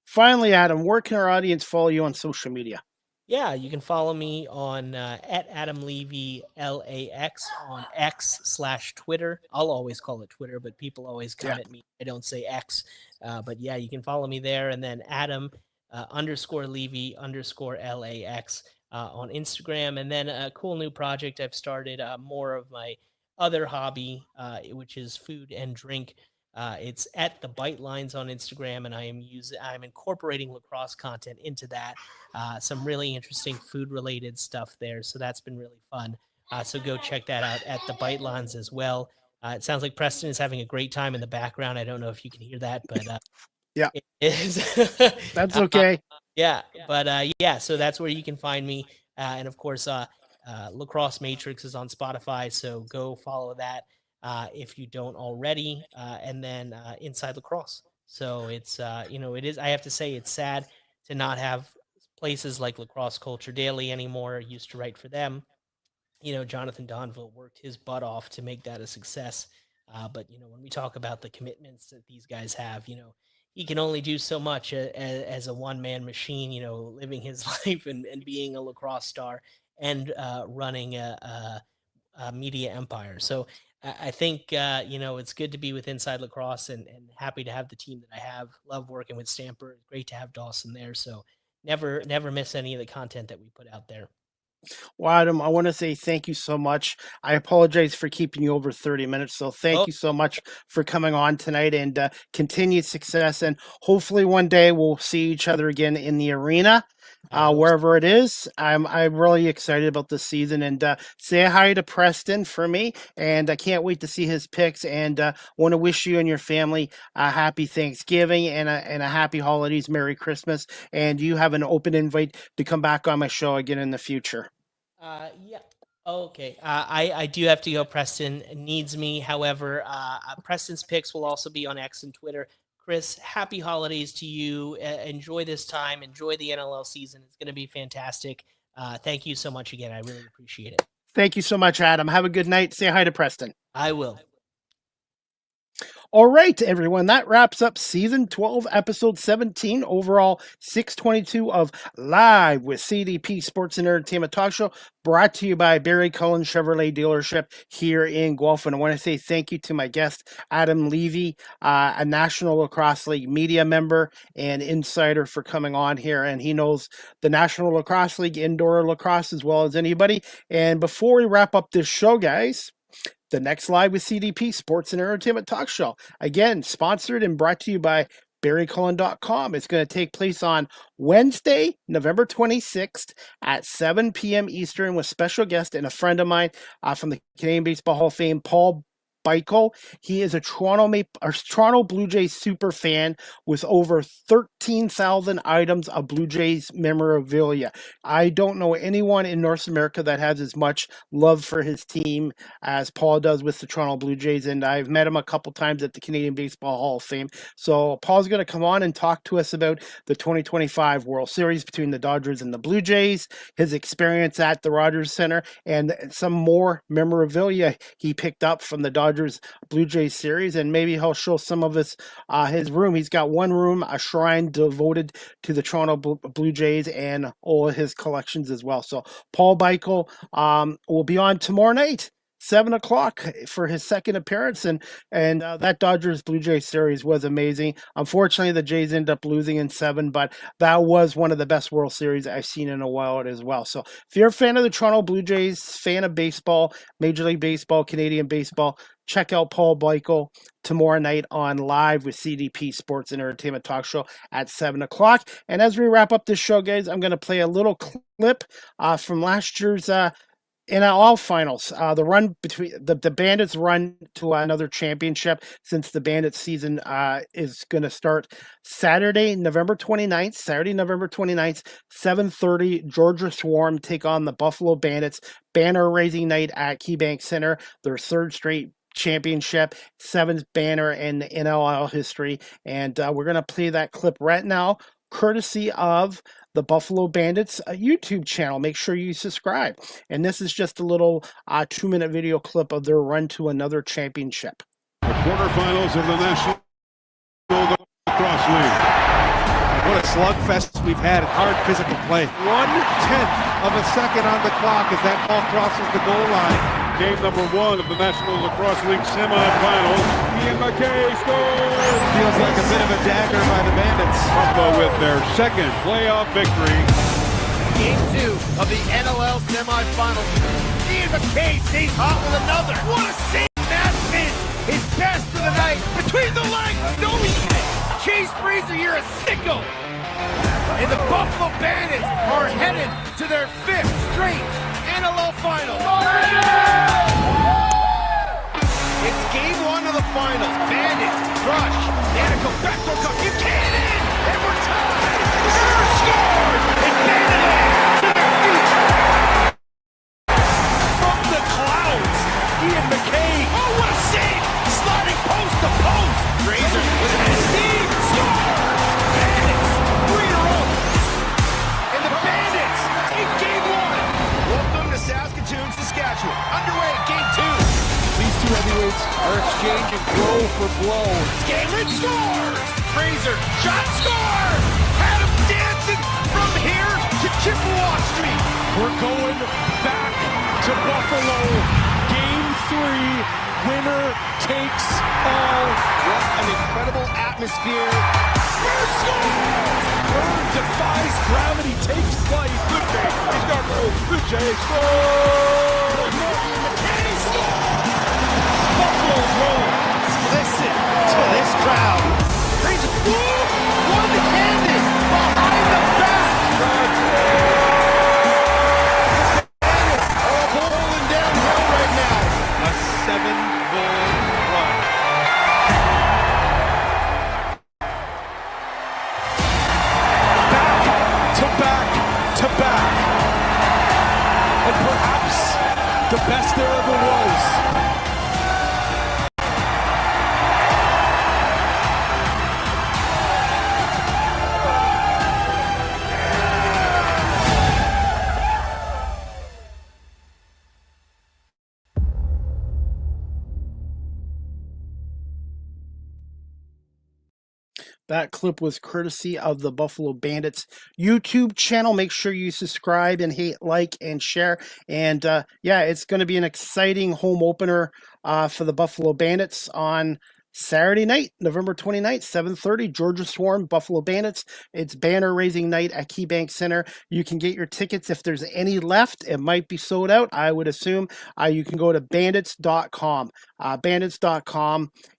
Finally, Adam, where can our audience follow you on social media? Yeah, you can follow me on at Adam Levy LAX on X/Twitter. I'll always call it Twitter, but people always come at me. I don't say X, but yeah, you can follow me there, and then Adam underscore Levy underscore LAX on Instagram, and then a cool new project I've started, more of my other hobby, which is food and drink. It's at the Bite Lines on Instagram, and I'm incorporating lacrosse content into that. Some really interesting food related stuff there, so that's been really fun. So go check that out at the Bite Lines as well. It sounds like Preston is having a great time in the background. I don't know if you can hear that, but Yeah, it is. that's okay. Yeah, but yeah, so that's where you can find me, and of course, Lacrosse Matrix is on Spotify, so go follow that if you don't already, and then Inside Lacrosse. So it's it is. I have to say it's sad to not have places like Lacrosse Culture Daily anymore. I used to write for them. Jonathan Donville worked his butt off to make that a success. But when we talk about the commitments that these guys have, he can only do so much as a one-man machine. Living his life and being a lacrosse star and running a media empire. So I think it's good to be with Inside Lacrosse and happy to have the team that I have. Love working with Stamper. Great to have Dawson there. So never miss any of the content that we put out there. Well, Adam, I want to say thank you so much. I apologize for keeping you over 30 minutes. So thank you so much for coming on tonight, and continued success. And hopefully one day we'll see each other again in the arena, wherever it is. I'm really excited about this season, and say hi to Preston for me. And I can't wait to see his picks, and want to wish you and your family a happy Thanksgiving and a happy holidays. Merry Christmas. And you have an open invite to come back on my show again in the future. Yeah. Okay. I do have to go. Preston needs me. However, Preston's picks will also be on X and Twitter. Chris, happy holidays to you. Enjoy this time. Enjoy the NLL season. It's going to be fantastic. Thank you so much again. I really appreciate it. Thank you so much, Adam. Have a good night. Say hi to Preston. I will. All right, everyone, that wraps up season 12, episode 17, overall 622 of Live with CDP Sports and Entertainment Talk Show, brought to you by Barry Cullen Chevrolet Dealership here in Guelph. And I want to say thank you to my guest, Adam Levy, a National Lacrosse League media member and insider, for coming on here. And he knows the National Lacrosse League indoor lacrosse as well as anybody. And before we wrap up this show, guys, the next Live with CDP Sports and Entertainment Talk Show, again, sponsored and brought to you by BarryCullen.com. It's going to take place on Wednesday, November 26th at 7 p.m. Eastern with special guest and a friend of mine from the Canadian Baseball Hall of Fame, Paul Beichel. He is a Toronto Blue Jays super fan with over 13,000 items of Blue Jays memorabilia. I don't know anyone in North America that has as much love for his team as Paul does with the Toronto Blue Jays, and I've met him a couple times at the Canadian Baseball Hall of Fame. So Paul's going to come on and talk to us about the 2025 World Series between the Dodgers and the Blue Jays, his experience at the Rogers Center, and some more memorabilia he picked up from the Dodgers Blue Jays series, and maybe he'll show some of his room. He's got one room, a shrine devoted to the Toronto Blue Jays, and all of his collections as well. So Paul Beichel will be on tomorrow night 7 o'clock for his second appearance, and that Dodgers Blue Jays series was amazing. Unfortunately, the Jays ended up losing in 7, but that was one of the best World Series I've seen in a while as well. So if you're a fan of the Toronto Blue Jays, fan of baseball, Major League Baseball, Canadian baseball, check out Paul Bleichel tomorrow night on Live with CDP Sports and Entertainment Talk Show at 7 o'clock. And as we wrap up this show, guys, I'm going to play a little clip from last year's NLL finals. The run between the Bandits run to another championship, since the Bandits season is going to start Saturday, November 29th, 7:30, Georgia Swarm take on the Buffalo Bandits. Banner raising night at KeyBank Center, their third straight championship, 7th banner in the NLL history. And we're going to play that clip right now, courtesy of the Buffalo Bandits YouTube channel. Make sure you subscribe. And this is just a little 2-minute video clip of their run to another championship. The quarterfinals of the National Lacrosse League. What a slugfest we've had. Hard physical play. 1/10 of a second on the clock as that ball crosses the goal line. Game number 1 of the National Lacrosse League semifinals. Ian McKay scores! Feels like a bit of a dagger by the Bandits. Buffalo with their second playoff victory. Game 2 of the NLL semifinals. Ian McKay stays hot with another. What a save! Matt Finn, his best of the night. Between the legs, no eating. Chase Fraser, you're a sicko. And the Buffalo Bandits are headed to their 5th straight NLL final. It's game 1 of the finals. Bandits, crush. Danica, backdoor cut. You can't in. And we're tied. Third scored. And Bandits to their feet. From the clouds, Ian McKay. Oh, what a save. Sliding post to post. Fraser with an esteemed score. Bandits, 3-0. And the Bandits in game 1. Welcome to Saskatoon, Saskatchewan. Underway, game 2. These two heavyweights are exchanging blow for blow. Scanlon scores! Fraser, shot score! Had him dancing from here to Chippewa Street. We're going back to Buffalo. Game 3. Winner takes all. What an incredible atmosphere. First score! Bird defies gravity, takes flight. Good game. He's got goal. Blue Jays score! McKay scores! Buffalo's rolling. Listen to this crowd. Fraser, one-handed behind the back. Bandits are bowling downhill right now. A 7-goal run. Back to back. And perhaps the best there ever was. That clip was courtesy of the Buffalo Bandits YouTube channel. Make sure you subscribe and like and share. And yeah, it's going to be an exciting home opener for the Buffalo Bandits on Saturday night, November 29th, 7:30, Georgia Swarm, Buffalo Bandits. It's banner raising night at KeyBank Center. You can get your tickets if there's any left. It might be sold out, I would assume. You can go to bandits.com,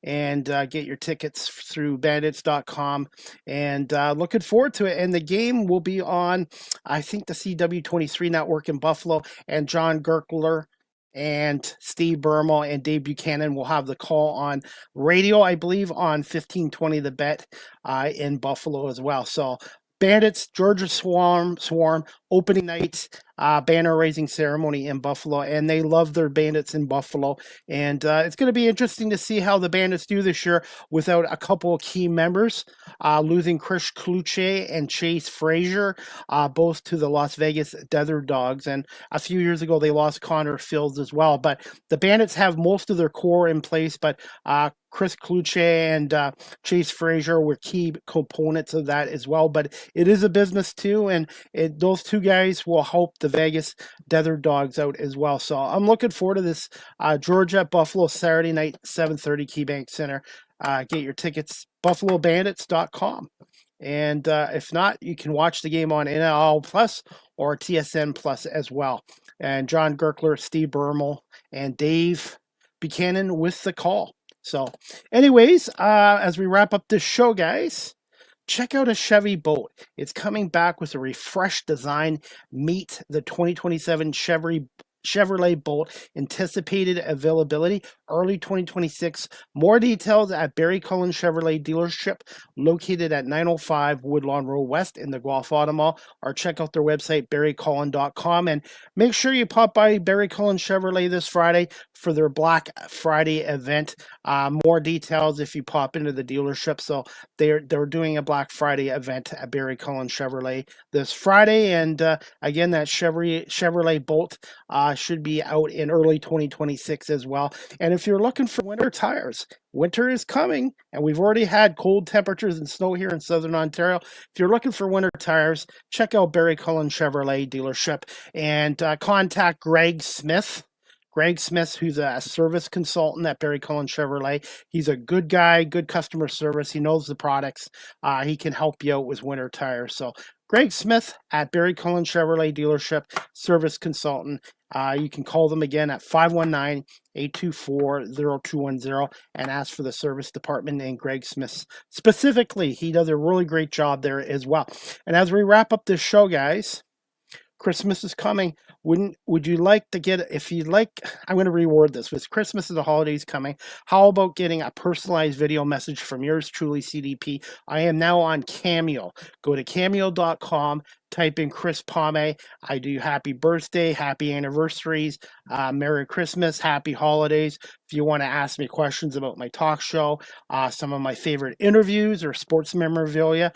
and get your tickets through bandits.com. And looking forward to it. And the game will be on, I think, the CW23 network in Buffalo, and John Gerkler and Steve Bermal and Dave Buchanan will have the call on radio, I believe, on 1520 The Bet in Buffalo as well. So Bandits, Georgia Swarm, opening night, banner raising ceremony in Buffalo, and they love their Bandits in Buffalo. And it's going to be interesting to see how the Bandits do this year without a couple of key members, losing Chris Kluche and Chase Fraser, both to the Las Vegas Desert Dogs. And a few years ago, they lost Connor Fields as well. But the Bandits have most of their core in place, but Chris Kluche and Chase Fraser were key components of that as well. But it is a business too, and those two two guys will help the Vegas Desert Dogs out as well. So I'm looking forward to this Georgia at Buffalo Saturday night, 7:30 KeyBank Center. Get your tickets, buffalobandits.com. And if not, you can watch the game on NLL Plus or TSN Plus as well. And John Gerkler, Steve Bermel, and Dave Buchanan with the call. So anyways, as we wrap up this show, guys, check out a Chevy boat. It's coming back with a refreshed design. Meet the 2027 Chevrolet Bolt. Anticipated availability early 2026. More details at Barry Cullen Chevrolet dealership located at 905 Woodlawn Road West in the Guelph Auto Mall, or check out their website barrycullen.com, and make sure you pop by Barry Cullen Chevrolet this Friday for their Black Friday event. More details if you pop into the dealership. So they're doing a Black Friday event at Barry Cullen Chevrolet this Friday, and again, that Chevrolet Bolt should be out in early 2026 as well. And if you're looking for winter tires, winter is coming, and we've already had cold temperatures and snow here in Southern Ontario. If you're looking for winter tires, check out Barry Cullen Chevrolet dealership and contact Greg Smith. Greg Smith, who's a service consultant at Barry Cullen Chevrolet. He's a good guy, good customer service. He knows the products. He can help you out with winter tires. So Greg Smith at Barry Cullen Chevrolet dealership, service consultant. You can call them again at 519-824-0210 and ask for the service department and Greg Smith specifically. He does a really great job there as well. And as we wrap up this show, guys, Christmas is coming. Would you like to get, if you'd like, I'm going to reward this. With Christmas and the holidays coming, how about getting a personalized video message from yours truly, CDP? I am now on Cameo. Go to cameo.com, type in Chris Palme. I do happy birthday, happy anniversaries, Merry Christmas, happy holidays. If you want to ask me questions about my talk show, some of my favorite interviews or sports memorabilia,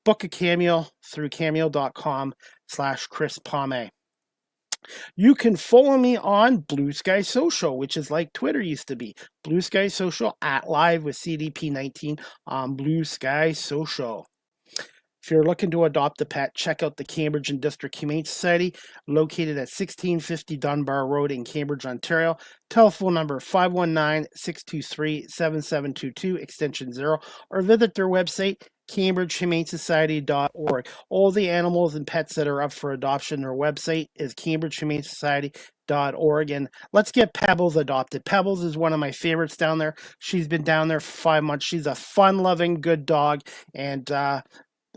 book a Cameo through cameo.com/Chris Palme. You can follow me on Blue Sky Social, which is like Twitter used to be. Blue Sky Social at Live with CDP19 on Blue Sky Social. If you're looking to adopt a pet, check out the Cambridge and District Humane Society, located at 1650 Dunbar Road in Cambridge, Ontario. Telephone number 519-623-7722, extension 0, or visit their website, CambridgeHumaneSociety.org. All the animals and pets that are up for adoption, their website is CambridgeHumaneSociety.org. And let's get Pebbles adopted. Pebbles is one of my favorites down there. She's been down there for 5 months. She's a fun-loving, good dog, and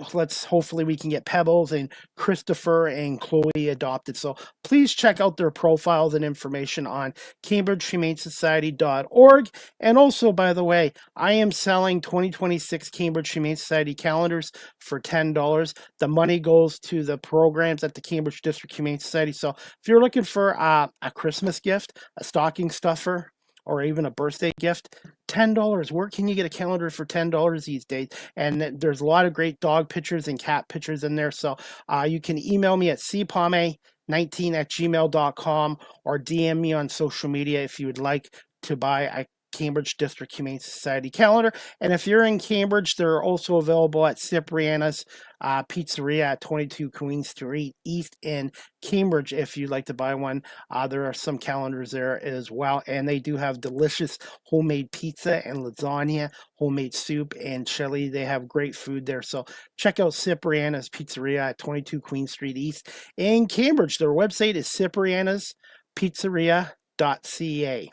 hopefully we can get Pebbles and Christopher and Chloe adopted. So please check out their profiles and information on CambridgeHumaneSociety.org. And also, by the way, I am selling 2026 Cambridge Humane Society calendars for $10. The money goes to the programs at the Cambridge District Humane Society. So if you're looking for a Christmas gift, a stocking stuffer, or even a birthday gift, $10. Where can you get a calendar for $10 these days? And there's a lot of great dog pictures and cat pictures in there. So you can email me at cpalme19@gmail.com or DM me on social media if you would like to buy a Cambridge District Humane Society calendar. And if you're in Cambridge, they're also available at Cipriana's Pizzeria at 22 Queen Street East in Cambridge. If you'd like to buy one, there are some calendars there as well. And they do have delicious homemade pizza and lasagna, homemade soup and chili. They have great food there. So check out Cipriana's Pizzeria at 22 Queen Street East in Cambridge. Their website is ciprianaspizzeria.ca.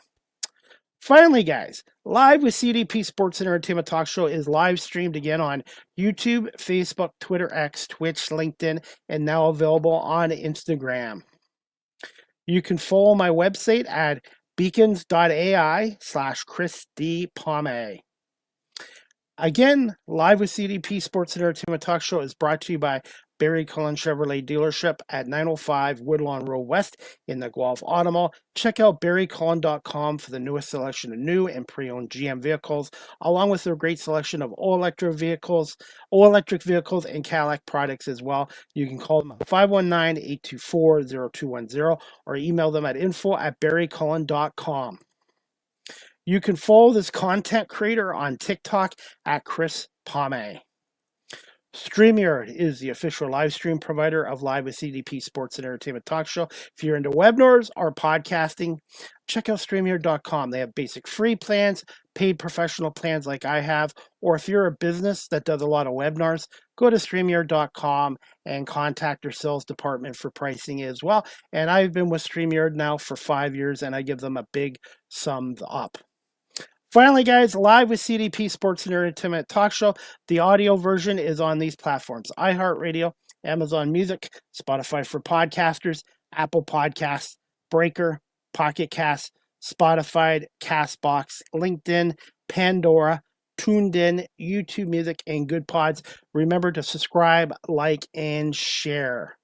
Finally, guys, Live with CDP Sports and Entertainment Talk Show is live streamed again on YouTube, Facebook, Twitter, X, Twitch, LinkedIn, and now available on Instagram. You can follow my website at beacons.ai/Chris D. Palme. Again, Live with CDP Sports and Entertainment Talk Show is brought to you by Barry Cullen Chevrolet dealership at 905 Woodlawn Road West in the Guelph Auto Mall. Check out barrycullen.com for the newest selection of new and pre-owned GM vehicles, along with their great selection of all-electric vehicles and Cadillac products as well. You can call them at 519-824-0210 or email them at info@barrycullen.com. You can follow this content creator on TikTok at Chris Palme. StreamYard is the official live stream provider of Live with CDP Sports and Entertainment Talk Show. If you're into webinars or podcasting, check out StreamYard.com. They have basic free plans, paid professional plans like I have, or if you're a business that does a lot of webinars, go to StreamYard.com and contact their sales department for pricing as well. And I've been with StreamYard now for 5 years, and I give them a big thumbs up. Finally, guys, Live with CDP Sports and Entertainment Talk Show. The audio version is on these platforms: iHeartRadio, Amazon Music, Spotify for podcasters, Apple Podcasts, Breaker, Pocket Cast, Spotify, Castbox, LinkedIn, Pandora, TuneIn, YouTube Music, and Good Pods. Remember to subscribe, like, and share.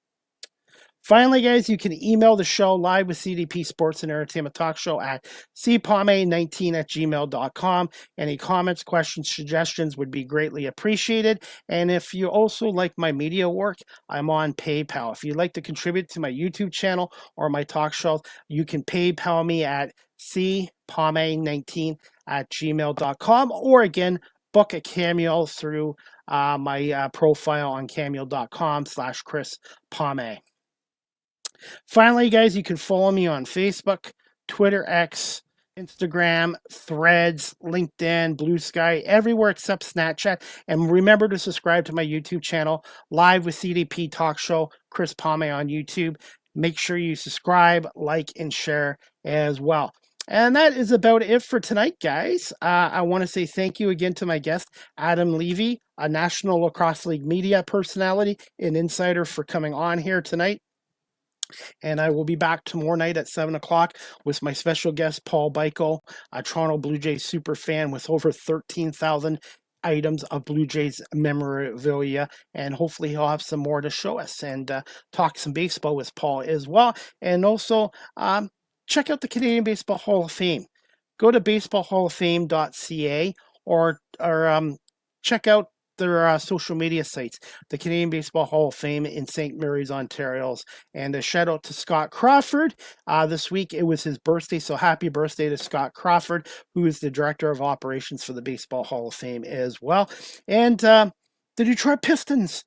Finally, guys, you can email the show Live with CDP Sports and Entertainment Talk Show at cpame19@gmail.com. Any comments, questions, suggestions would be greatly appreciated. And if you also like my media work, I'm on PayPal. If you'd like to contribute to my YouTube channel or my talk show, you can PayPal me at cpame19@gmail.com, or again, book a cameo through my profile on cameo.com/Chris Pame. Finally, guys, you can follow me on Facebook, Twitter, X, Instagram, Threads, LinkedIn, Blue Sky, everywhere except Snapchat. And remember to subscribe to my YouTube channel, Live with CDP Talk Show, Chris Pame on YouTube. Make sure you subscribe, like, and share as well. And that is about it for tonight, guys. I want to say thank you again to my guest, Adam Levi, a National Lacrosse League media personality and insider, for coming on here tonight. And I will be back tomorrow night at 7 o'clock with my special guest, Paul Byko, a Toronto Blue Jays super fan with over 13,000 items of Blue Jays memorabilia. And hopefully he'll have some more to show us and talk some baseball with Paul as well. And also check out the Canadian Baseball Hall of Fame. Go to baseballhalloffame.ca or check out their social media sites, the Canadian Baseball Hall of Fame in St. Mary's, Ontario. And a shout out to Scott Crawford. This week it was his birthday, so happy birthday to Scott Crawford, who is the Director of Operations for the Baseball Hall of Fame as well. And the Detroit Pistons,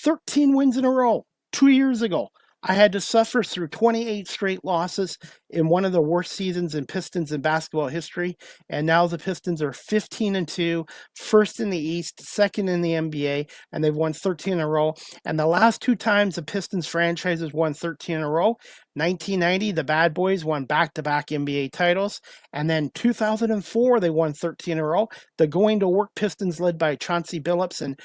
13 wins in a row 2 years ago. I had to suffer through 28 straight losses in one of the worst seasons in Pistons in basketball history. And now the Pistons are 15-2, first in the East, second in the NBA, and they've won 13 in a row. And the last two times the Pistons franchise has won 13 in a row, 1990, the Bad Boys won back-to-back NBA titles. And then 2004, they won 13 in a row. The Going to Work Pistons, led by Chauncey Billups and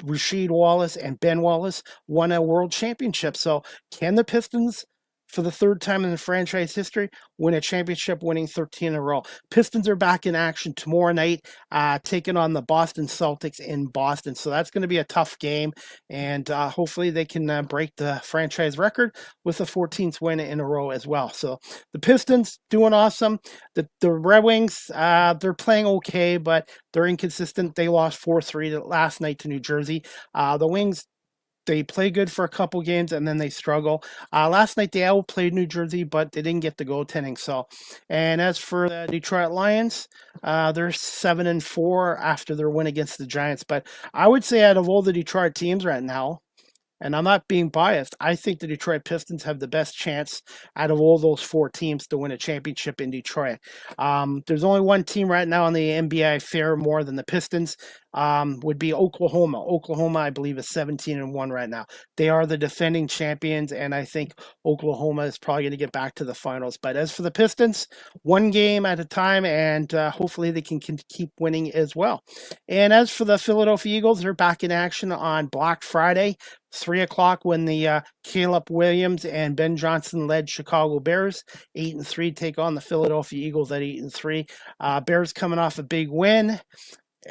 Rasheed Wallace and Ben Wallace, won a world championship. So can the Pistons, for the third time in the franchise history, win a championship, winning 13 in a row? Pistons are back in action tomorrow night, taking on the Boston Celtics in Boston. So that's going to be a tough game, and hopefully they can break the franchise record with a 14th win in a row as well. So the Pistons doing awesome. The Red Wings, they're playing okay, but they're inconsistent. They lost 4-3 last night to New Jersey. The Wings, they play good for a couple games and then they struggle. Last night they outplayed New Jersey, but they didn't get the goaltending. So, and as for the Detroit Lions, they're 7-4 after their win against the Giants. But I would say out of all the Detroit teams right now, and I'm not being biased, I think the Detroit Pistons have the best chance out of all those four teams to win a championship in Detroit. There's only one team right now in the NBA I fear more than the Pistons, would be Oklahoma. Oklahoma, I believe, is 17-1 right now. They are the defending champions, and I think Oklahoma is probably going to get back to the finals. But as for the Pistons, one game at a time, and hopefully they can keep winning as well. And as for the Philadelphia Eagles, they're back in action on Black Friday, 3 o'clock, when the Caleb Williams and Ben Johnson-led Chicago Bears, 8-3, take on the Philadelphia Eagles at 8-3. Bears coming off a big win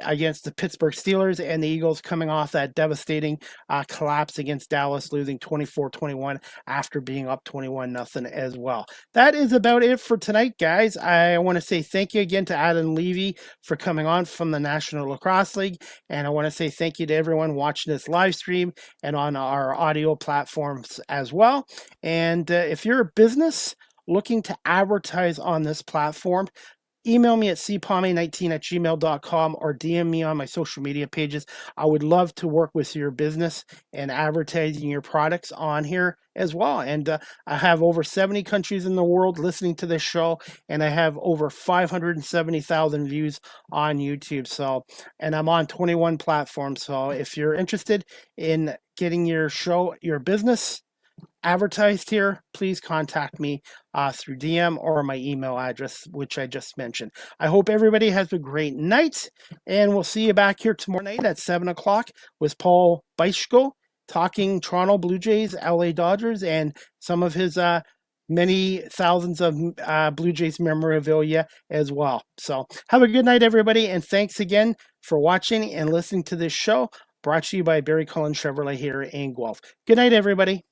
against the Pittsburgh Steelers, and the Eagles coming off that devastating collapse against Dallas, losing 24-21 after being up 21-0 as well. That is about it for tonight, guys. I want to say thank you again to Adam Levi for coming on from the National Lacrosse League, and I want to say thank you to everyone watching this live stream and on our audio platforms as well. And if you're a business looking to advertise on this platform, email me at cpalme19@gmail.com or DM me on my social media pages. I would love to work with your business and advertising your products on here as well. And I have over 70 countries in the world listening to this show, and I have over 570,000 views on YouTube. So, and I'm on 21 platforms. So if you're interested in getting your show, your business advertised here, please contact me through DM or my email address, which I just mentioned. I hope everybody has a great night, and we'll see you back here tomorrow night at 7 o'clock with Paul Beischko talking Toronto Blue Jays, LA Dodgers, and some of his many thousands of Blue Jays memorabilia as well. So have a good night, everybody, and thanks again for watching and listening to this show, brought to you by Barry Cullen Chevrolet here in Guelph. Good night, everybody.